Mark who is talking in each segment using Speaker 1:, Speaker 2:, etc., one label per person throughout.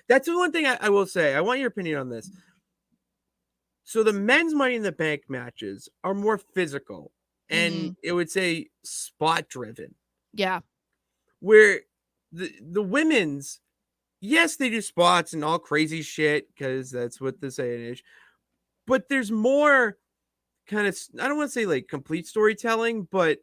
Speaker 1: That's the one thing I will say. I want your opinion on this. So the men's Money in the Bank matches are more physical and
Speaker 2: Mhm.
Speaker 1: it would say spot driven.
Speaker 2: Yeah.
Speaker 1: Where the women's, yes, they do spots and all crazy shit because that's what the saying is. But there's more kind of, I don't want to say like complete storytelling, but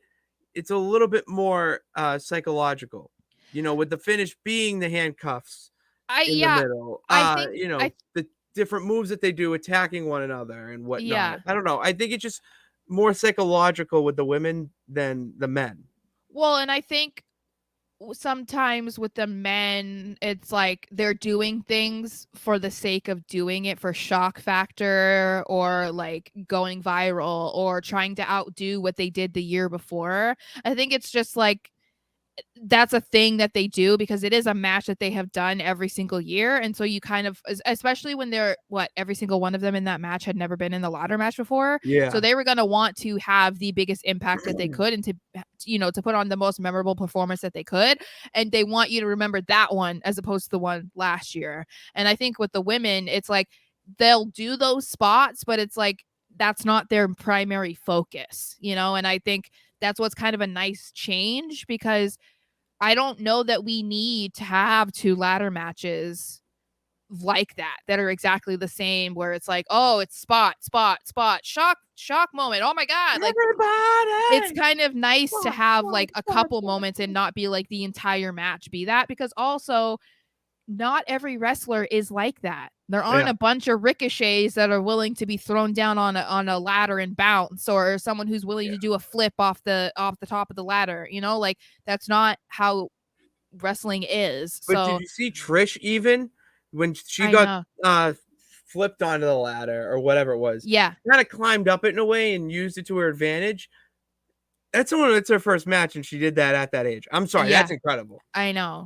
Speaker 1: it's a little bit more psychological. With the finish being the handcuffs
Speaker 2: I
Speaker 1: in the
Speaker 2: yeah,
Speaker 1: middle.
Speaker 2: I think I
Speaker 1: The different moves that they do attacking one another and whatnot.
Speaker 2: yeah.
Speaker 1: I don't know. I think it's just more psychological with the women than the men.
Speaker 2: Well, and I think sometimes with the men, it's like they're doing things for the sake of doing it for shock factor or like going viral or trying to outdo what they did the year before. I think it's just like that's a thing that they do because it is a match that they have done every single year. And so you kind of, especially when they're every single one of them in that match had never been in the ladder match before. So
Speaker 1: Yeah.
Speaker 2: they were going to want to have the biggest impact that they could and to put on the most memorable performance that they could. And they want you to remember that one as opposed to the one last year. And I think with the women, it's like they'll do those spots, but it's like that's not their primary focus, and I think that's what's kind of a nice change because I don't know that we need to have two ladder matches like that are exactly the same where it's like, oh, it's spot, spot, spot, shock moment. Oh my God. Like it's
Speaker 1: Everybody!
Speaker 2: kind of nice to
Speaker 1: Spot,
Speaker 2: have
Speaker 1: spot,
Speaker 2: like a
Speaker 1: spot,
Speaker 2: couple
Speaker 1: spot,
Speaker 2: moments and
Speaker 1: spot.
Speaker 2: not be like the entire match be that because also not every wrestler is like that. There aren't
Speaker 1: Yeah.
Speaker 2: a bunch of ricochets that are willing to be thrown down on a ladder and bounce, or someone who's willing
Speaker 1: Yeah.
Speaker 2: to do a flip off the top of the ladder. Like that's not how wrestling is.
Speaker 1: But did
Speaker 2: So
Speaker 1: you see Trish even when she
Speaker 2: I
Speaker 1: got
Speaker 2: know.
Speaker 1: flipped onto the ladder or whatever it was?
Speaker 2: Yeah.
Speaker 1: Kind of climbed up it in a way and used it to her advantage. That's someone that's her first match, and she did that at that age. I'm sorry, that's
Speaker 2: Yeah.
Speaker 1: incredible.
Speaker 2: I know.